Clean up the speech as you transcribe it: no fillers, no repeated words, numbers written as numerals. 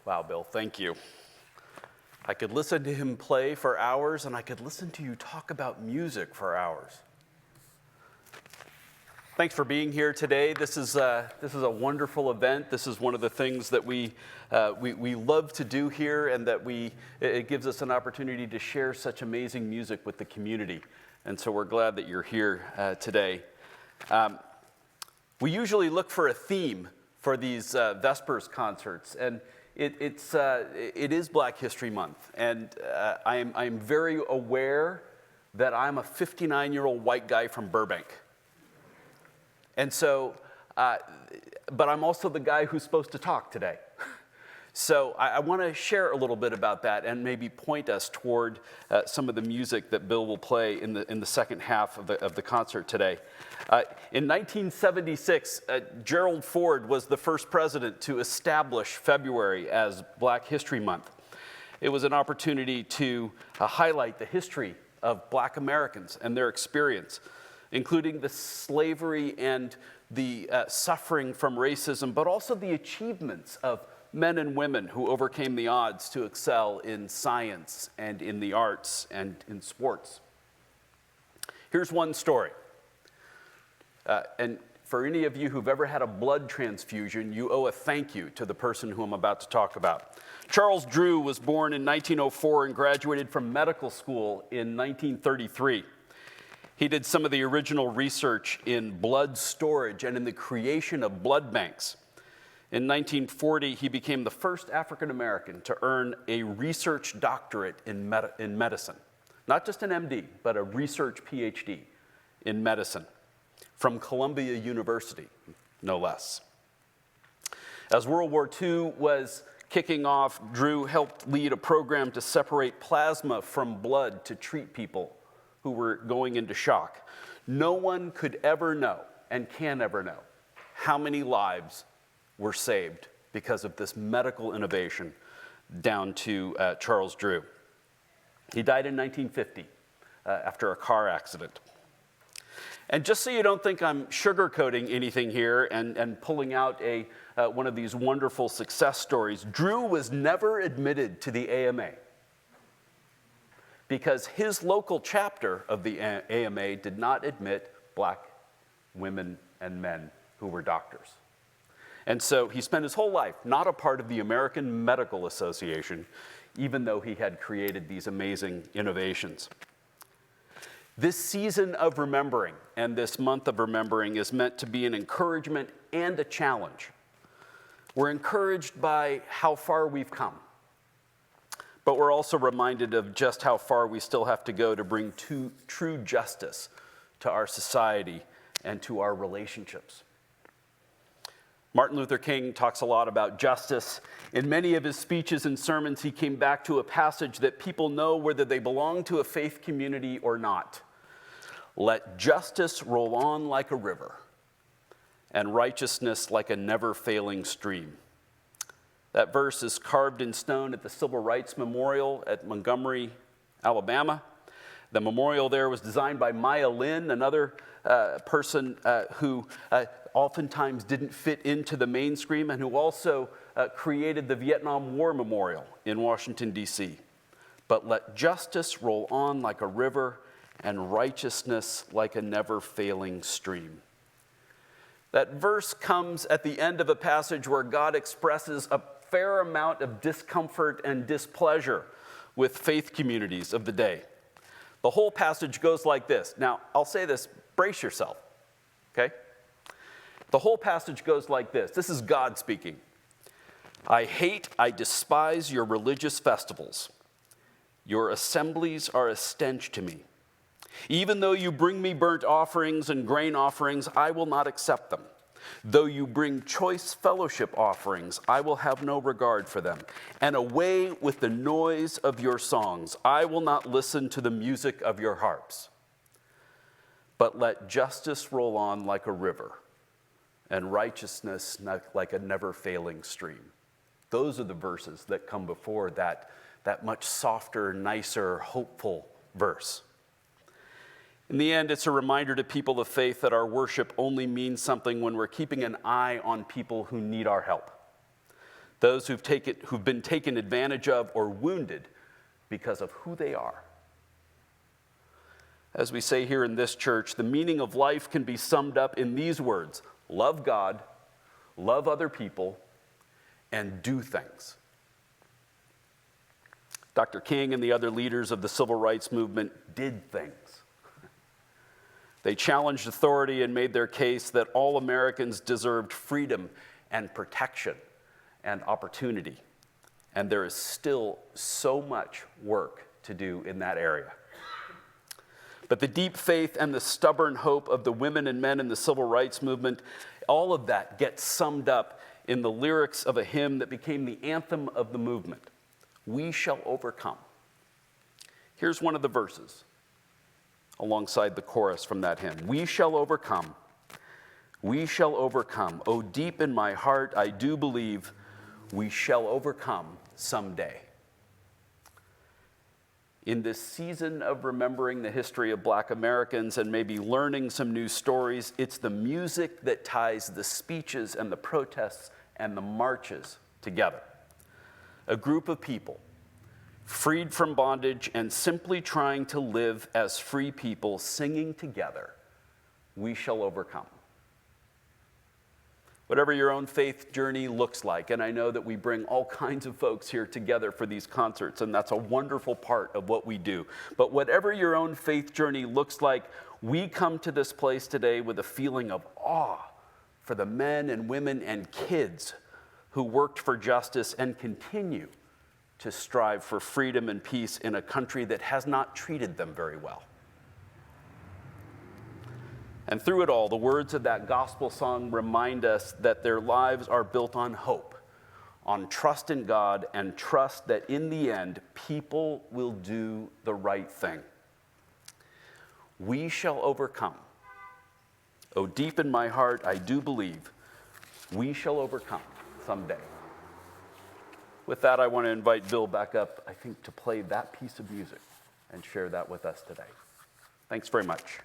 Wow, Bill, thank you. I could listen to him play for hours, and I could listen to you talk about music for hours. Thanks for being here today. This is a wonderful event. This is one of the things that we love to do here, and that it gives us an opportunity to share such amazing music with the community. And so we're glad that you're here today. We usually look for a theme for these Vespers concerts, and it is Black History Month, and I'm very aware that I'm a 59-year-old white guy from Burbank. And so, but I'm also the guy who's supposed to talk today. So I want to share a little bit about that and maybe point us toward some of the music that Bill will play in the second half of the concert today. In 1976, Gerald Ford was the first president to establish February as Black History Month. It was an opportunity to highlight the history of Black Americans and their experience, including the slavery and the suffering from racism, but also the achievements of men and women who overcame the odds to excel in science and in the arts and in sports. Here's one story. And for any of you who've ever had a blood transfusion, you owe a thank you to the person who I'm about to talk about. Charles Drew was born in 1904 and graduated from medical school in 1933. He did some of the original research in blood storage and in the creation of blood banks. In 1940, he became the first African American to earn a research doctorate in medicine. Not just an MD, but a research PhD in medicine from Columbia University, no less. As World War II was kicking off, Drew helped lead a program to separate plasma from blood to treat people who were going into shock. No one could ever know, and can ever know, how many lives were saved because of this medical innovation down to Charles Drew. He died in 1950 after a car accident. And just so you don't think I'm sugarcoating anything here and pulling out one of these wonderful success stories, Drew was never admitted to the AMA because his local chapter of the AMA did not admit Black women and men who were doctors. And so he spent his whole life not a part of the American Medical Association, even though he had created these amazing innovations. This season of remembering and this month of remembering is meant to be an encouragement and a challenge. We're encouraged by how far we've come, but we're also reminded of just how far we still have to go to bring true justice to our society and to our relationships. Martin Luther King talks a lot about justice. In many of his speeches and sermons, he came back to a passage that people know whether they belong to a faith community or not. Let justice roll on like a river, and righteousness like a never-failing stream. That verse is carved in stone at the Civil Rights Memorial at Montgomery, Alabama. The memorial there was designed by Maya Lin, another person who oftentimes didn't fit into the mainstream, and who also created the Vietnam War Memorial in Washington, D.C. But let justice roll on like a river, and righteousness like a never-failing stream. That verse comes at the end of a passage where God expresses a fair amount of discomfort and displeasure with faith communities of the day. The whole passage goes like this. Now, I'll say this, brace yourself, okay? The whole passage goes like this. This is God speaking. I despise your religious festivals. Your assemblies are a stench to me. Even though you bring me burnt offerings and grain offerings, I will not accept them. Though you bring choice fellowship offerings, I will have no regard for them. And away with the noise of your songs. I will not listen to the music of your harps. But let justice roll on like a river, and righteousness like a never-failing stream. Those are the verses that come before that much softer, nicer, hopeful verse. In the end, it's a reminder to people of faith that our worship only means something when we're keeping an eye on people who need our help. those who've been taken advantage of or wounded because of who they are. As we say here in this church, the meaning of life can be summed up in these words: love God, love other people, and do things. Dr. King and the other leaders of the civil rights movement did things. They challenged authority and made their case that all Americans deserved freedom and protection and opportunity. And there is still so much work to do in that area. But the deep faith and the stubborn hope of the women and men in the civil rights movement, all of that gets summed up in the lyrics of a hymn that became the anthem of the movement: "We shall overcome." Here's one of the verses alongside the chorus from that hymn. "We shall overcome. We shall overcome. Oh, deep in my heart, I do believe we shall overcome someday." In this season of remembering the history of Black Americans and maybe learning some new stories, it's the music that ties the speeches and the protests and the marches together. A group of people freed from bondage and simply trying to live as free people, singing together, "We shall overcome." Whatever your own faith journey looks like, and I know that we bring all kinds of folks here together for these concerts, and that's a wonderful part of what we do. But whatever your own faith journey looks like, we come to this place today with a feeling of awe for the men and women and kids who worked for justice and continue to strive for freedom and peace in a country that has not treated them very well. And through it all, the words of that gospel song remind us that their lives are built on hope, on trust in God, and trust that in the end, people will do the right thing. We shall overcome. Oh, deep in my heart, I do believe we shall overcome someday. With that, I want to invite Bill back up, I think, to play that piece of music and share that with us today. Thanks very much.